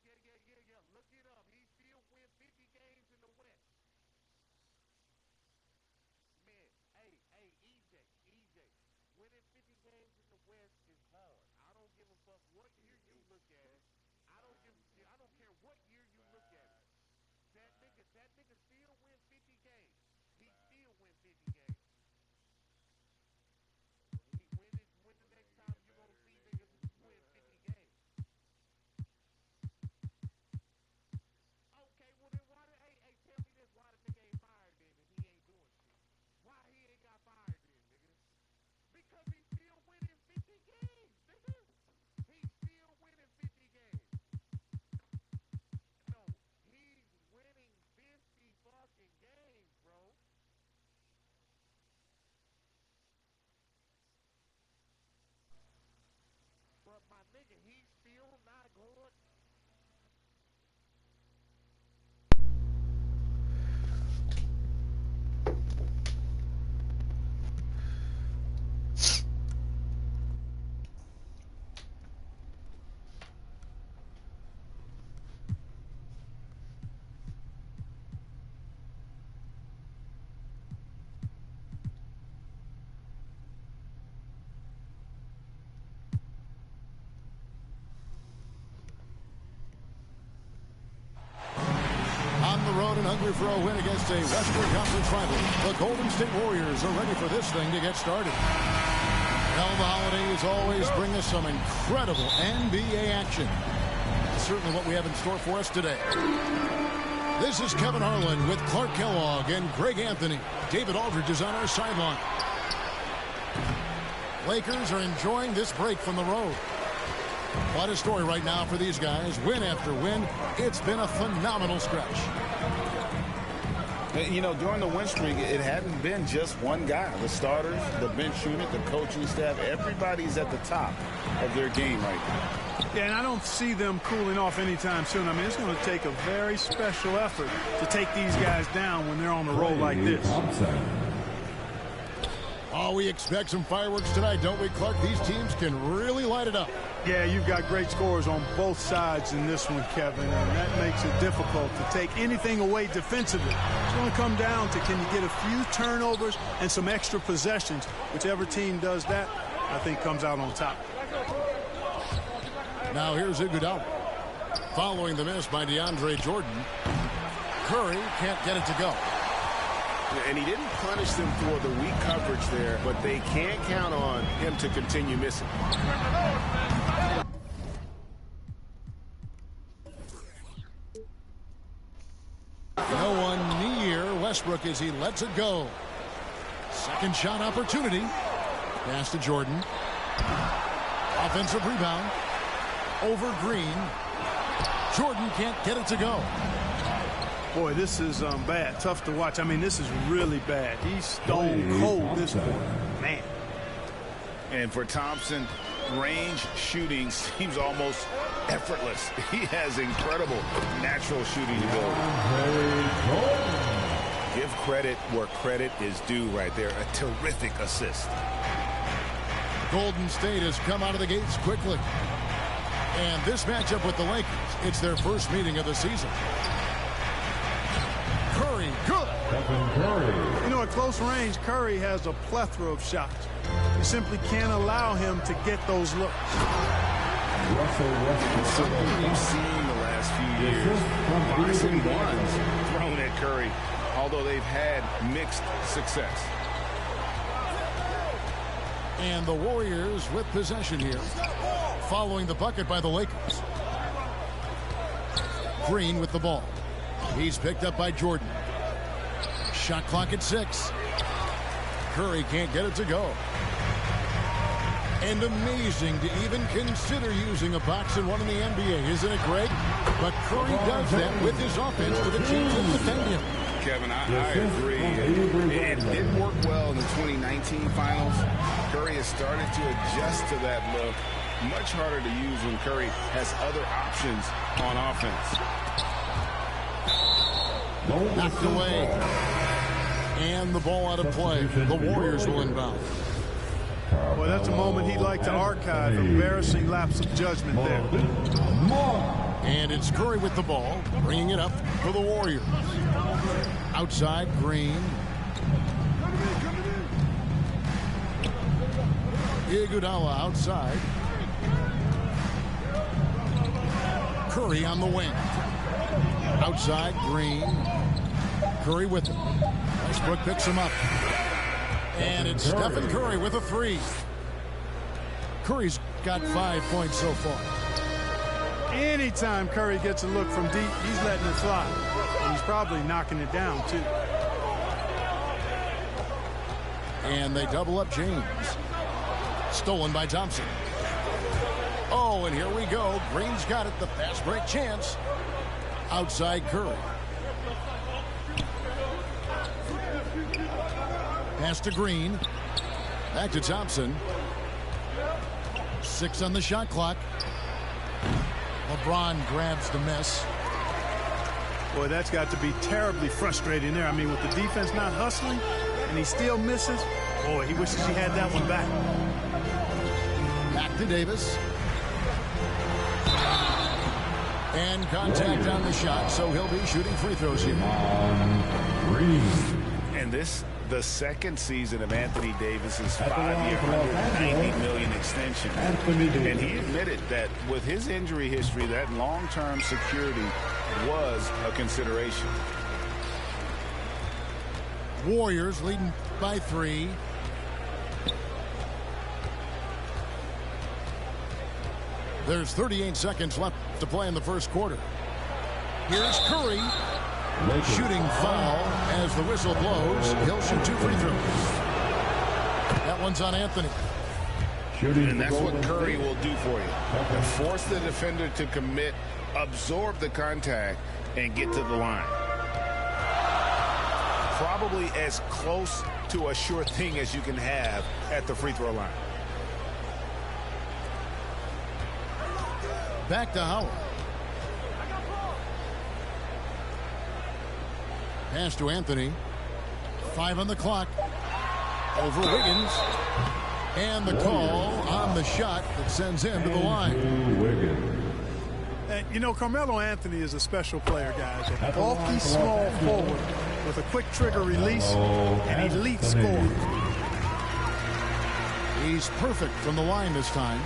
Yeah. Look it up. He still win 50 games in the West. Man, hey, EJ. Winning 50 games in the West is hard. I don't give a fuck what year you look at it. I don't care what year you look at it. That nigga still win 50 games. He still win 50 games. When the next time you gonna see niggas win 50 games? Okay, well then why tell me this, why the nigga ain't fired then if he ain't doing shit? Why he ain't got fired then, nigga? Because he's still winning 50 games, nigga. He's still winning 50 games. No, he's winning 50 fucking games, bro. But my nigga, he's still not going. Road and hungry for a win against a Western Conference rival. The Golden State Warriors are ready for this thing to get started. Well, the holidays always bring us some incredible NBA action. That's certainly what we have in store for us today. This is Kevin Harlan with Clark Kellogg and Greg Anthony. David Aldridge is on our sideline. Lakers are enjoying this break from the road. What a story right now for these guys. Win after win. It's been a phenomenal stretch. You know, during the win streak, it hadn't been just one guy. The starters, the bench unit, the coaching staff, everybody's at the top of their game right now. Yeah, and I don't see them cooling off anytime soon. I mean, it's going to take a very special effort to take these guys down when they're on the road like this. Oh, we expect some fireworks tonight, don't we, Clark? These teams can really light it up. Yeah, you've got great scores on both sides in this one, Kevin, and that makes it difficult to take anything away defensively. It's going to come down to, can you get a few turnovers and some extra possessions? Whichever team does that, I think comes out on top. Now here's Iguodala. Following the miss by DeAndre Jordan, Curry can't get it to go. And he didn't punish them for the weak coverage there, but they can't count on him to continue missing. No one near Westbrook as he lets it go. Second shot opportunity. Pass to Jordan. Offensive rebound. Over Green. Jordan can't get it to go. Boy, this is bad. Tough to watch. I mean, this is really bad. He's stone cold this point. Man. And for Thompson, range shooting seems almost effortless. He has incredible natural shooting ability. Give credit where credit is due right there. A terrific assist. Golden State has come out of the gates quickly. And this matchup with the Lakers, it's their first meeting of the season. Curry, good. You know, at close range, Curry has a plethora of shots. You simply can't allow him to get those looks. Something you've seen the last few years. Boxing ones thrown at Curry, although they've had mixed success. And the Warriors with possession here, following the bucket by the Lakers. Green with the ball. He's picked up by Jordan. Shot clock at 6. Curry can't get it to go. And amazing to even consider using a box and one in the NBA, isn't it, Greg? But Curry does that with his offense to the team to defend him. Kevin, I agree. It didn't work well in the 2019 finals. Curry has started to adjust to that look. Much harder to use when Curry has other options on offense. Knocked away. And the ball out of play. The Warriors will inbound. Well, that's a moment he'd like to archive. Embarrassing lapse of judgment there. And it's Curry with the ball, bringing it up for the Warriors. Outside, Green. Iguodala outside. Curry on the wing. Outside, Green. Curry with it. Westbrook picks him up. And it's Stephen Curry with a three. Curry's got 5 points so far. Anytime Curry gets a look from deep, he's letting it fly. And he's probably knocking it down, too. And they double up James. Stolen by Thompson. Oh, and here we go. Green's got it. The fast break chance. Outside Curry. Pass to Green. Back to Thompson. 6 on the shot clock. LeBron grabs the miss. Boy, that's got to be terribly frustrating there. I mean, with the defense not hustling and he still misses, boy, he wishes he had that one back. Back to Davis. And contact on the shot, so he'll be shooting free throws here. And this, the second season of Anthony Davis's 5-year, $190 million extension. And he admitted that with his injury history, that long-term security was a consideration. Warriors leading by 3. There's 38 seconds left to play in the first quarter. Here's Curry. Shooting foul as the whistle blows. He'll shoot 2 free throws. That one's on Anthony. And that's what Curry will do for you. He'll force the defender to commit, absorb the contact, and get to the line. Probably as close to a sure thing as you can have at the free throw line. Back to Howard. Pass to Anthony. 5 on the clock. Over Wiggins. And the call on the shot that sends him to the line. And, you know, Carmelo Anthony is a special player, guys. A bulky, small forward with a quick trigger release and elite score. He's perfect from the line this time.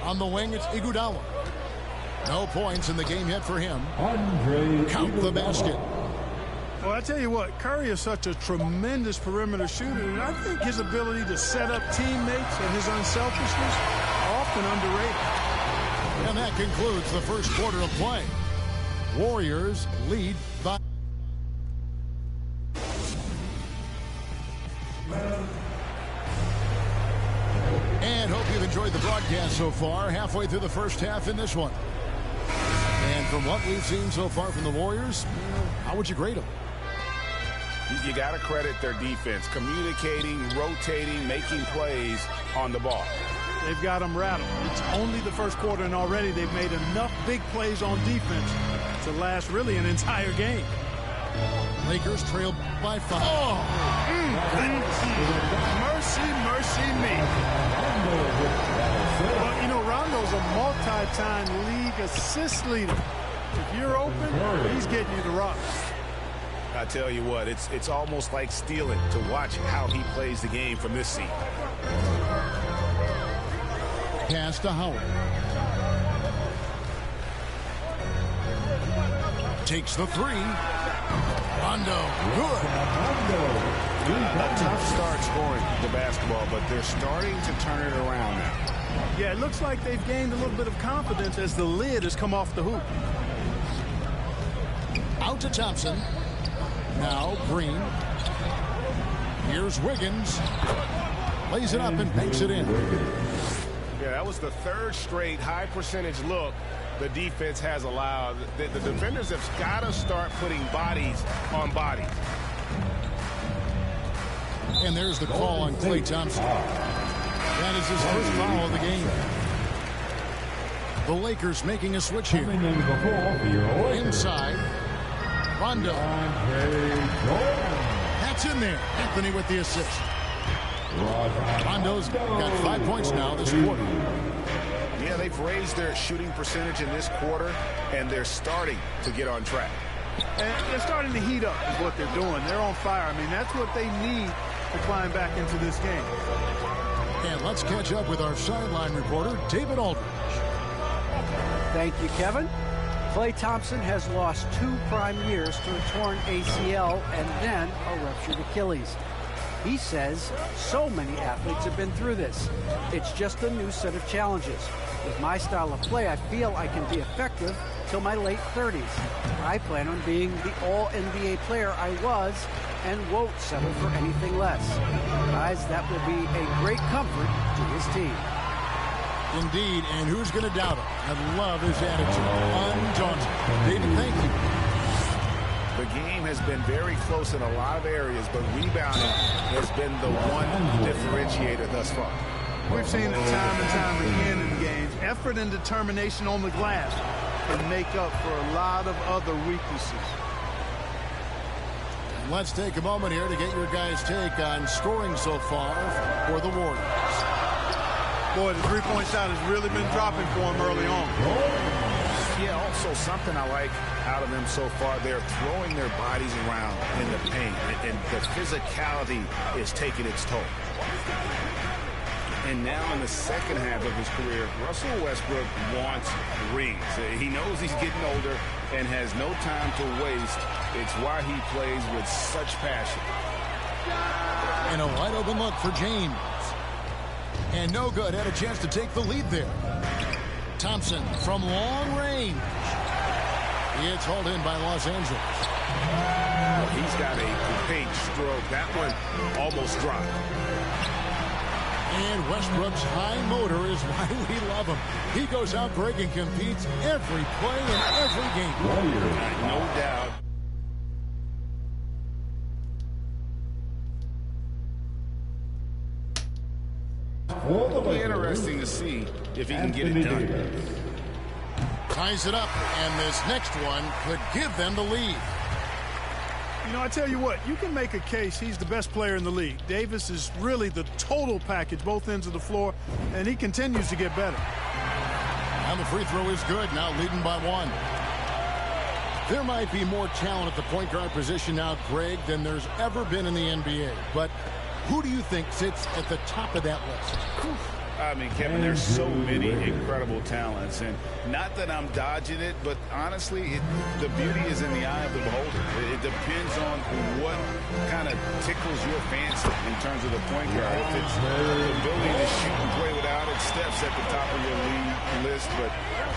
On the wing, it's Iguodala. No points in the game yet for him. Count the basket. Well, I tell you what, Curry is such a tremendous perimeter shooter, and I think his ability to set up teammates and his unselfishness are often underrated. And that concludes the first quarter of play. Warriors lead by... And hope you've enjoyed the broadcast so far. Halfway through the first half in this one. And from what we've seen so far from the Warriors, how would you grade them? You got to credit their defense, communicating, rotating, making plays on the ball. They've got them rattled. It's only the first quarter, and already they've made enough big plays on defense to last really an entire game. Lakers trail by 5. Oh! Mercy, mercy me. Well, you know, Rondo's a multi-time league assist leader. If you're open, he's getting you the rock. I tell you what, it's almost like stealing to watch how he plays the game from this seat. Pass to Howard. Takes the 3. Rondo, good. A tough start scoring the basketball, but they're starting to turn it around now. Yeah, it looks like they've gained a little bit of confidence as the lid has come off the hoop. Out to Thompson. Now Green. Here's Wiggins. Lays it up and banks it in. Yeah, that was the third straight high percentage look the defense has allowed. The defenders have got to start putting bodies on bodies. And there's the call on Klay Thompson. That is his first foul of the game. The Lakers making a switch here. Inside. Rondo. That's in there. Anthony with the assist. Rondo's got 5 points now this quarter. Yeah, they've raised their shooting percentage in this quarter, and they're starting to get on track. And they're starting to heat up is what they're doing. They're on fire. I mean, that's what they need to climb back into this game. And let's catch up with our sideline reporter, David Aldridge. Thank you, Kevin. Klay Thompson has lost 2 prime years to a torn ACL and then a ruptured Achilles. He says so many athletes have been through this. It's just a new set of challenges. With my style of play, I feel I can be effective till my late 30s. I plan on being the all-NBA player I was and won't settle for anything less. Guys, that will be a great comfort to his team. Indeed, and who's going to doubt him? I love his attitude. Undaunted. David, thank you. The game has been very close in a lot of areas, but rebounding has been the one differentiator thus far. We've seen it time and time again in games. Effort and determination on the glass can make up for a lot of other weaknesses. Let's take a moment here to get your guys' take on scoring so far for the Warriors. Boy, the three-point shot has really been dropping for them early on. Yeah, also something I like out of them so far, they're throwing their bodies around in the paint, and the physicality is taking its toll. And now in the second half of his career, Russell Westbrook wants rings. He knows he's getting older and has no time to waste. It's why he plays with such passion. And a wide open look for James. And no good, had a chance to take the lead there. Thompson from long range. It's hauled in by Los Angeles. He's got a great stroke. That one almost dropped. And Westbrook's high motor is why we love him. He goes out big and competes every play in every game. No doubt. It'll be interesting to see if he can get it done. Ties it up, and this next one could give them the lead. You know, I tell you what, you can make a case he's the best player in the league. Davis is really the total package, both ends of the floor, and he continues to get better. And the free throw is good, now leading by 1. There might be more talent at the point guard position now, Greg, than there's ever been in the NBA. But who do you think sits at the top of that list? I mean, Kevin, there's so many incredible talents, and not that I'm dodging it, but honestly, the beauty is in the eye of the beholder. It depends on what kind of tickles your fancy in terms of the point guard. If it's the ability to shoot and play without it, Steph's at the top of your league list, but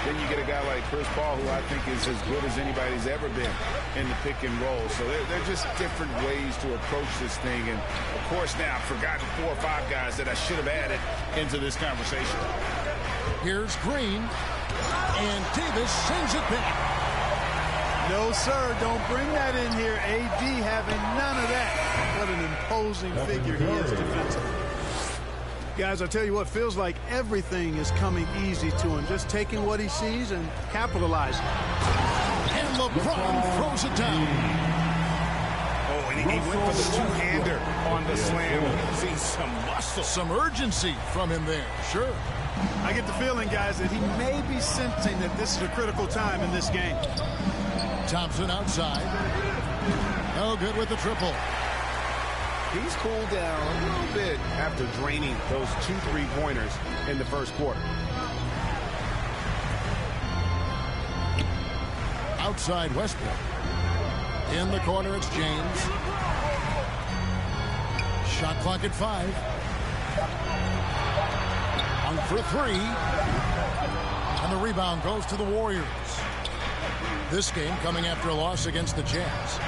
then you get a guy like Chris Paul, who I think is as good as anybody's ever been in the pick and roll. So they're just different ways to approach this thing, and of course now I've forgotten 4 or 5 guys that I should have added into this conversation. Here's Green, and Davis sends it back. No, sir, don't bring that in here. AD having none of that. What an imposing figure he is defensively. Guys, I tell you what, feels like everything is coming easy to him. Just taking what he sees and capitalizing. And LeBron throws it down. Oh, and he went for the two-hander on the slam. See some muscle. Some urgency from him there, sure. I get the feeling, guys, that he may be sensing that this is a critical time in this game. Thompson outside. No good with the triple. He's cooled down a little bit after draining those 2 3-pointers in the first quarter. Outside Westbrook. In the corner, it's James. Shot clock at 5. On for 3. And the rebound goes to the Warriors. This game coming after a loss against the Jazz.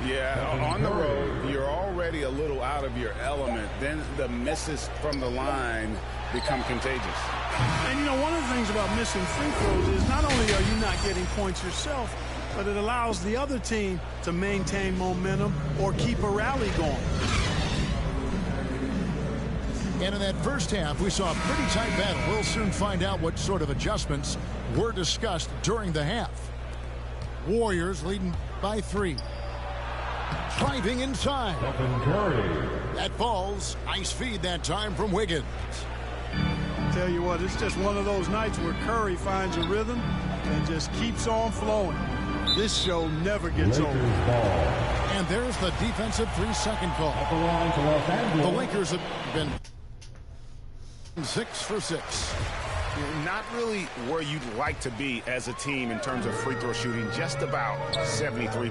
Yeah, on the road, you're already a little out of your element. Then the misses from the line become contagious. And, you know, one of the things about missing free throws is not only are you not getting points yourself, but it allows the other team to maintain momentum or keep a rally going. And in that first half, we saw a pretty tight battle. We'll soon find out what sort of adjustments were discussed during the half. Warriors leading by 3. Driving inside. That falls. Nice feed that time from Wiggins. Tell you what, it's just one of those nights where Curry finds a rhythm and just keeps on flowing. This show never gets over. And there's the defensive 3-second call. The Lakers have been 6 for 6. Not really where you'd like to be as a team in terms of free throw shooting, just about 73%.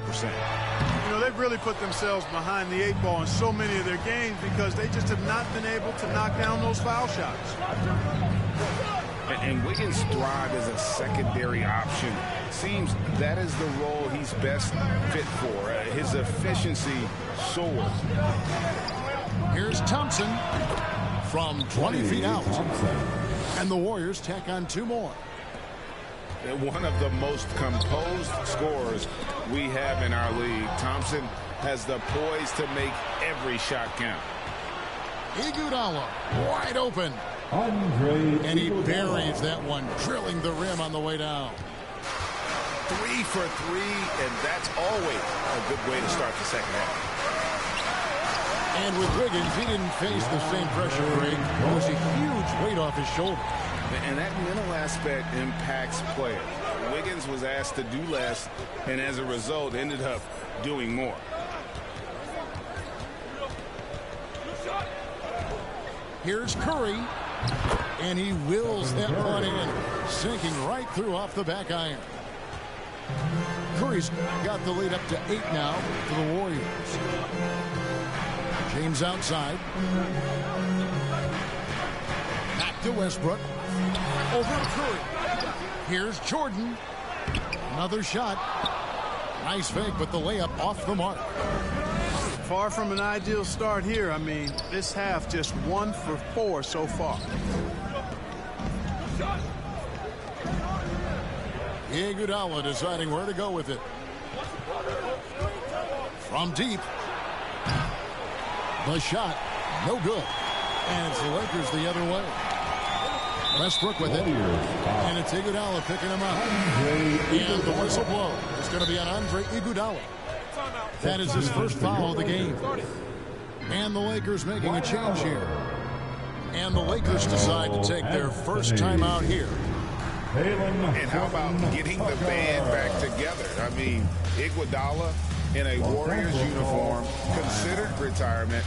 You know, they've really put themselves behind the 8 ball in so many of their games because they just have not been able to knock down those foul shots. And Wiggins thrives as a secondary option. Seems that is the role he's best fit for. His efficiency soars. Here's Thompson from 20 feet out. And the Warriors tack on 2 more. One of the most composed scorers we have in our league. Thompson has the poise to make every shot count. Iguodala wide open. And he buries that one, drilling the rim on the way down. 3 for 3, and that's always a good way to start the second half. And with Wiggins, he didn't face the same pressure break. It was a huge weight off his shoulder. And that mental aspect impacts players. Wiggins was asked to do less, and as a result, ended up doing more. Here's Curry, and he wills that one in, sinking right through off the back iron. Curry's got the lead up to 8 now for the Warriors. James outside. Back to Westbrook. Over to Curry. Here's Jordan. Another shot. Nice fake, but the layup off the mark. Far from an ideal start here. I mean, this half just 1 for 4 so far. Iguodala deciding where to go with it. From deep. The shot, no good. And it's the Lakers the other way. Westbrook with it. And it's Iguodala picking him up. And the whistle blow is going to be on Andre Iguodala. That is his first foul of the game. And the Lakers making a change here. And the Lakers decide to take their first timeout here. And how about getting the band back together? I mean, Iguodala in a Warriors uniform, considered retirement,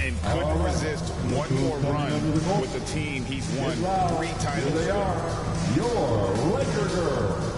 and couldn't resist one more run with the team he's won 3 titles with. Your Laker girl.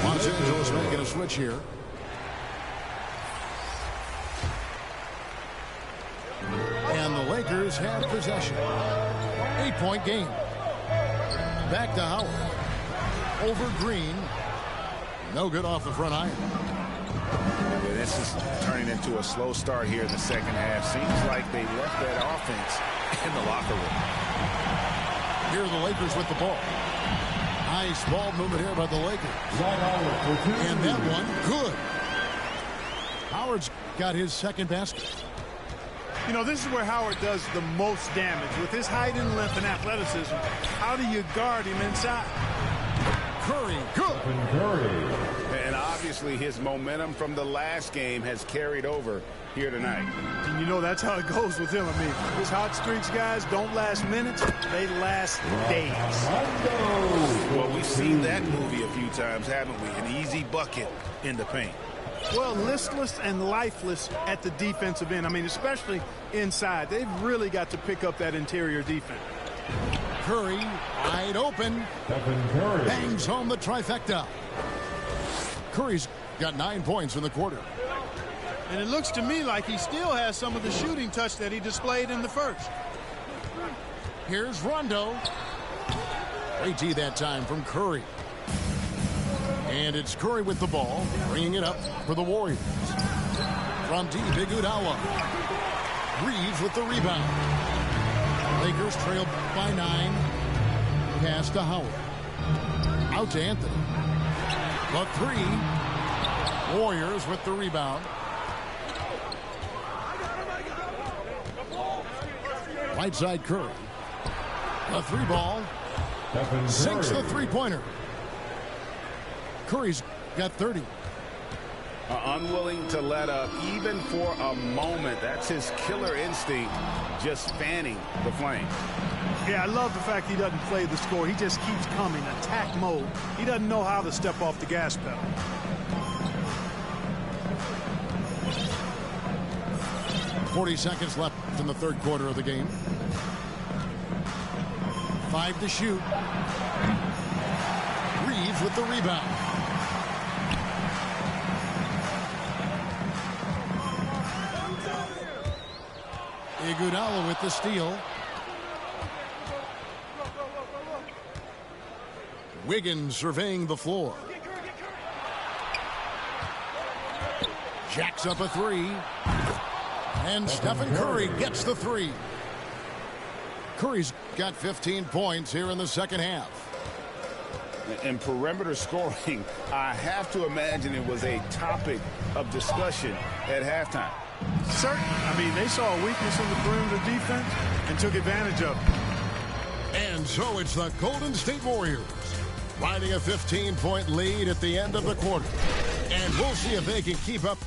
Los Angeles making a switch here. And the Lakers have possession. 8-point game. Back to Howard. Over Green. No good off the front iron. Yeah, this is turning into a slow start here in the second half. Seems like they left that offense in the locker room. Here are the Lakers with the ball. Nice ball movement here by the Lakers. And that one, good. Howard's got his second basket. You know, this is where Howard does the most damage. With his height and length and athleticism, how do you guard him inside? Curry, good. And obviously his momentum from the last game has carried over here tonight. And you know that's how it goes with him. I mean, his hot streaks, guys, don't last minutes. They last days. Well, we've seen that movie a few times, haven't we? An easy bucket in the paint. Well, listless and lifeless at the defensive end. I mean, especially inside. They've really got to pick up that interior defense. Curry, wide open. Bangs home the trifecta. Curry's got 9 points in the quarter. And it looks to me like he still has some of the shooting touch that he displayed in the first. Here's Rondo. Great D that time from Curry. And it's Curry with the ball, bringing it up for the Warriors. From D, D-GOTTI. Reeves with the rebound. Lakers trail by 9. Pass to Howard. Out to Anthony. The 3. Warriors with the rebound. Right side Curry. The 3 ball. Sinks the three-pointer. Curry's got 30. Unwilling to let up even for a moment. That's his killer instinct, just fanning the flame. Yeah, I love the fact he doesn't play the score. He just keeps coming, attack mode. He doesn't know how to step off the gas pedal. .40 seconds left in the third quarter of the game. 5 to shoot. Reeves with the rebound. D-GOTTI with the steal. Wiggins surveying the floor. Jacks up a 3. And Stephen Curry gets the 3. Curry's got 15 points here in the second half. And perimeter scoring, I have to imagine it was a topic of discussion at halftime. Certainly. I mean, they saw a weakness in the perimeter defense and took advantage of it. And so it's the Golden State Warriors riding a 15-point lead at the end of the quarter. And we'll see if they can keep up.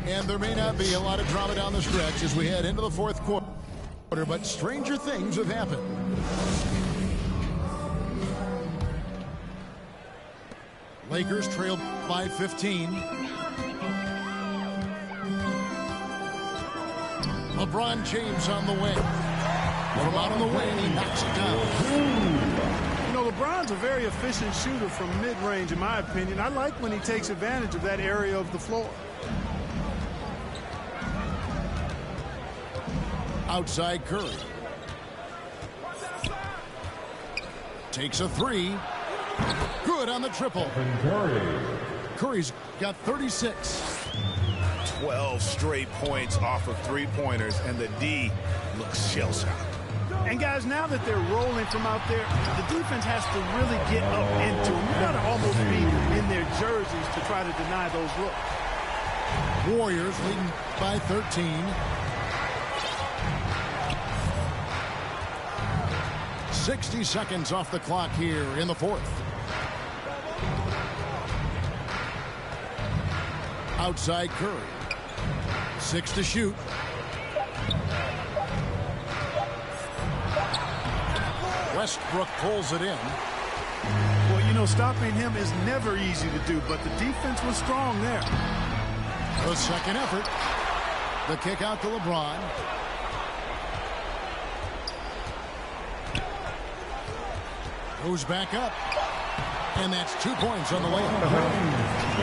And there may not be a lot of drama down the stretch as we head into the fourth quarter, but stranger things have happened. Lakers trail by 15. LeBron James on the wing. LeBron on the wing, he knocks it down. You know, LeBron's a very efficient shooter from mid-range, in my opinion. I like when he takes advantage of that area of the floor. Outside Curry. Takes a 3. Good on the triple. Curry's got 36. 12 straight points off of three-pointers, and the D looks shell-shocked. And guys, now that they're rolling from out there, the defense has to really get up into them. You gotta almost be in their jerseys to try to deny those looks. Warriors leading by 13. 60 seconds off the clock here in the fourth. Outside Curry. 6 to shoot. Westbrook pulls it in. Well, you know, stopping him is never easy to do, but the defense was strong there. The second effort. The kick out to LeBron. Goes back up. And that's 2 points on the way.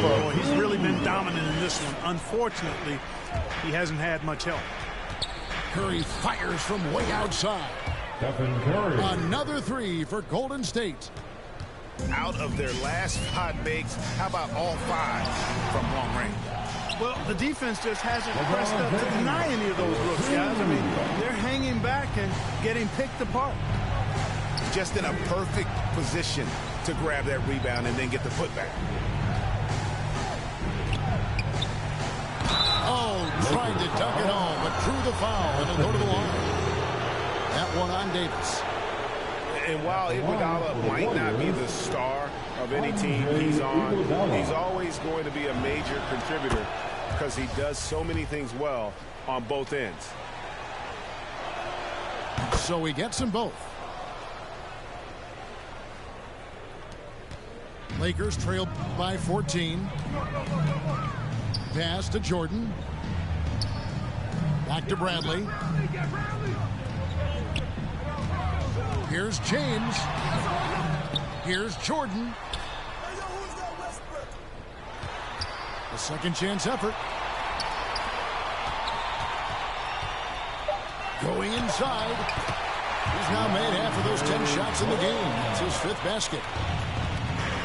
Oh, he's really been dominant in this one. Unfortunately, he hasn't had much help. Curry fires from way outside. Another 3 for Golden State. Out of their last 5 makes, how about all 5 from long range? Well, the defense just hasn't pressed up to deny any of those looks, guys. I mean, they're hanging back and getting picked apart. Just in a perfect position to grab that rebound and then get the putback. Oh, tried to dunk it home, but drew the foul, and it'll go to the line. That one on Davis. And while Iguodala might not be the star of any team he's on, he's always going to be a major contributor because he does so many things well on both ends. So he gets them both. Lakers trail by 14. Pass to Jordan. Back to Bradley. Here's James. Here's Jordan. A second chance effort. Going inside. He's now made half of those 10 shots in the game. It's his 5th basket.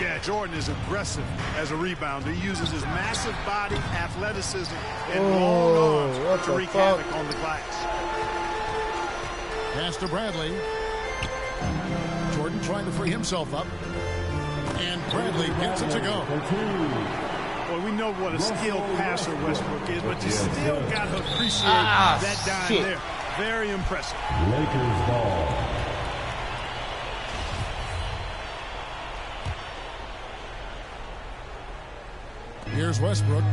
Yeah, Jordan is aggressive as a rebounder. He uses his massive body, athleticism, and long arms to wreak havoc on the glass. Pass to Bradley. Jordan trying to free himself up. And Bradley gets it to go. Well, we know what a skilled passer Westbrook is, but you still got to appreciate that dime there. Very impressive. Lakers ball. Here's Westbrook.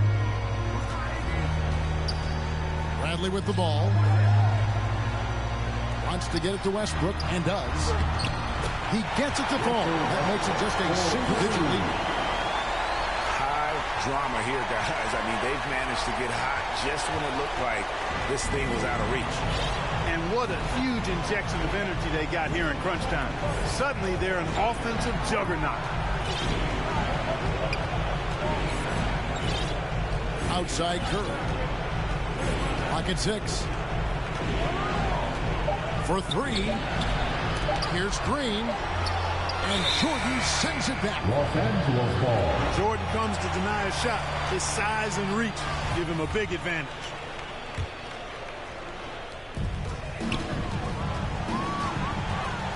Bradley with the ball. Wants to get it to Westbrook, and does. He gets it to fall. That makes it just a single-digit lead. High drama here, guys. I mean, they've managed to get hot just when it looked like this thing was out of reach. And what a huge injection of energy they got here in crunch time. Suddenly, they're an offensive juggernaut. Outside Curry. Pocket 6. For 3. Here's Green. And Jordan sends it back. Los Angeles ball. Jordan comes to deny a shot. His size and reach give him a big advantage.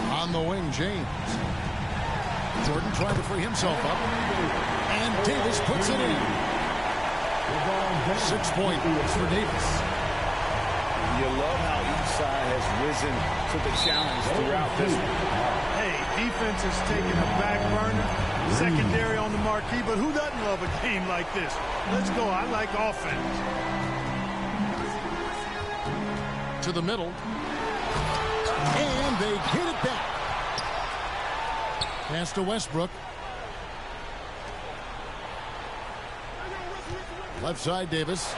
On the wing, James. Jordan trying to free himself up. And Davis puts it in. 6 points for Davis. You love how each side has risen to the challenge throughout this one. Hey, defense is taking a back burner. Secondary on the marquee, but who doesn't love a game like this? Let's go. I like offense. To the middle. And they get it back. Pass to Westbrook. Left side, Davis.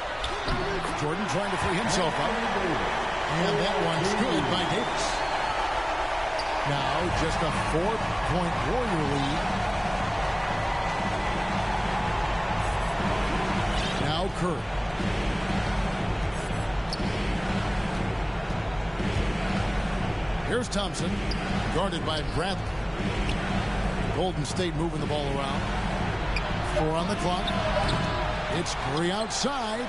Jordan trying to free himself up. And that one's good by Davis. Now just a 4-point Warrior lead. Now Curry. Here's Thompson, guarded by Bradley. Golden State moving the ball around. 4 on the clock. It's Curry outside.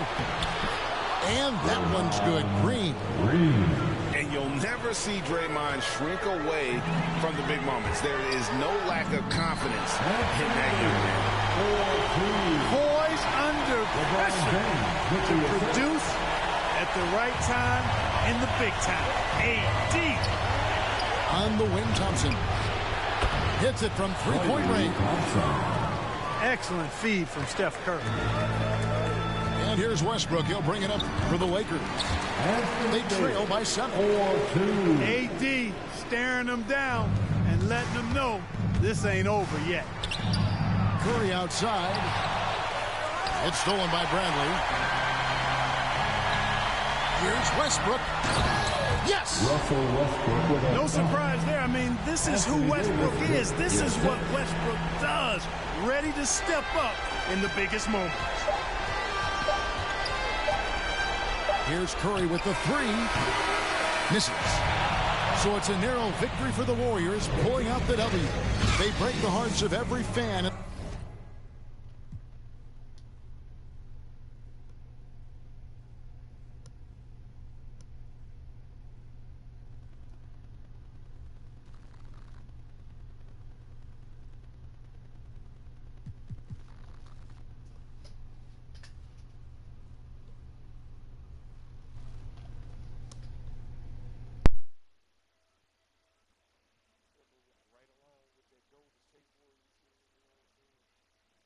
And that one's good. Green. And you'll never see Draymond shrink away from the big moments. There is no lack of confidence in that young man. Poised under pressure to produce at the right time in the big time. AD. On the wing, Thompson. Hits it from 3-point range. Excellent feed from Steph Curry. And here's Westbrook. He'll bring it up for the Lakers. They trail by 7. AD staring them down and letting them know this ain't over yet. Curry outside. It's stolen by Bradley. Here's Westbrook. Yes! No surprise there. I mean, this is who Westbrook is. This is what Westbrook does. Ready to step up in the biggest moments. Here's Curry with the 3. Misses. So it's a narrow victory for the Warriors, pulling out the W. They break the hearts of every fan.